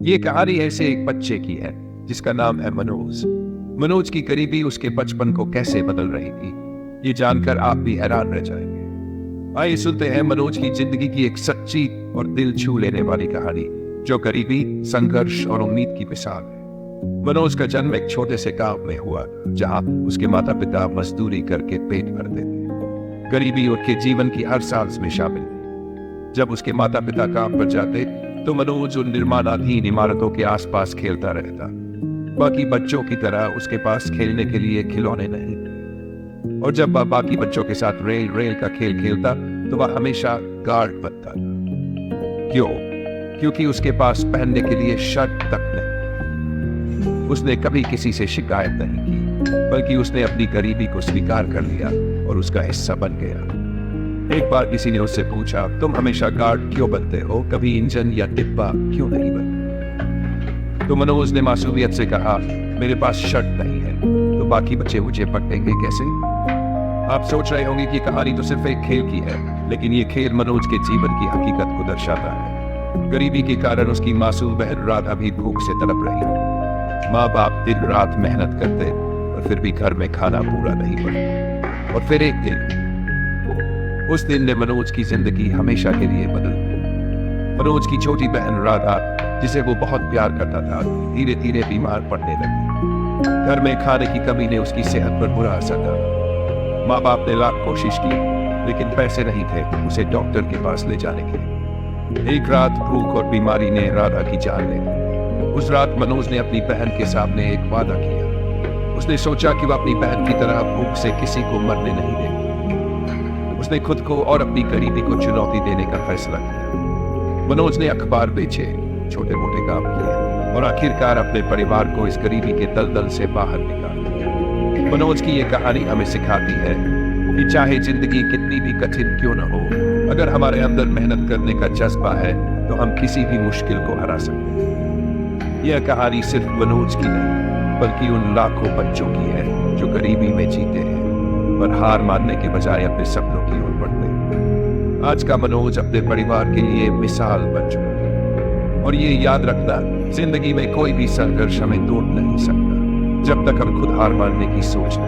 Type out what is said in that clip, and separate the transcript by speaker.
Speaker 1: ये कहानी ऐसे एक बच्चे की है जिसका नाम है मनोज। मनोज की गरीबी उसके बचपन को कैसे बदल रही थी, ये जानकर आप भी हैरान रह जाएंगे। आइए सुनते हैं मनोज की जिंदगी की एक सच्ची और दिल छू लेने वाली कहानी, जो गरीबी, संघर्ष और उम्मीद की मिसाल है। मनोज का जन्म एक छोटे से गांव में हुआ, जहां उसके माता पिता मजदूरी करके पेट भरते थे। गरीबी उनके जीवन की हर सांस में शामिल थी। जब उसके माता पिता काम पर जाते तो मनोज उन निर्माणाधीन इमारतों के आसपास खेलता रहता। बाकी बच्चों की तरह उसके पास खेलने के लिए खिलौने नहीं, और जब वह बाकी बच्चों के साथ रेल रेल का खेल खेलता तो वह हमेशा गार्ड बनता था। क्यों? क्योंकि उसके पास पहनने के लिए शर्ट तक नहीं। उसने कभी किसी से शिकायत नहीं की, बल्कि उसने अपनी गरीबी को स्वीकार कर लिया और उसका हिस्सा बन गया। एक बार किसी ने उससे पूछा, तुम हमेशा गार्ड क्यों बनते हो, कभी इंजन या डिब्बा क्यों नहीं बनते? तो मनोज ने मासूमियत से कहा, मेरे पास शर्ट नहीं है तो बाकी बच्चे मुझे पकड़ेंगे कैसे? आप सोच रहे होंगे कि कहानी तो सिर्फ एक खेल की है, लेकिन ये खेल मनोज के जीवन की हकीकत को दर्शाता है। गरीबी के कारण उसकी मासूम बहन राधा भी भूख से तड़प रही। माँ बाप दिन रात मेहनत करते और फिर भी घर में खाना पूरा नहीं पड़ा। और फिर एक दिन, उस दिन ने मनोज की जिंदगी हमेशा के लिए बदल दी। मनोज की छोटी बहन राधा, जिसे वो बहुत प्यार करता था, धीरे धीरे बीमार पड़ने लगी। घर में खाने की कमी ने उसकी सेहत पर बुरा असर डाला। माँ बाप ने लाख कोशिश की, लेकिन पैसे नहीं थे उसे डॉक्टर के पास ले जाने के लिए। एक रात भूख और बीमारी ने राधा की जान ले ली। उस रात मनोज ने अपनी बहन के सामने एक वादा किया। उसने सोचा कि वह अपनी बहन की तरह भूख से किसी को मरने नहीं देगा। उसने खुद को और अपनी गरीबी को चुनौती देने का फैसला किया। मनोज ने अखबार बेचे, छोटे मोटे काम किए और आखिरकार अपने परिवार को इस गरीबी के दलदल से बाहर निकाला। मनोज की यह कहानी हमें सिखाती है कि चाहे जिंदगी कितनी भी कठिन क्यों न हो, अगर हमारे अंदर मेहनत करने का जज्बा है तो हम किसी भी मुश्किल को हरा सकते हैं। यह कहानी सिर्फ मनोज की नहीं, बल्कि उन लाखों बच्चों की है जो गरीबी में जीते हैं पर हार मानने के बजाय अपने सपनों की ओर बढ़ते हैं। आज का मनोज अपने परिवार के लिए मिसाल बन चुका है। और ये याद रखना, जिंदगी में कोई भी संघर्ष हमें तोड़ नहीं सकता जब तक हम खुद हार मानने की सोच नहीं।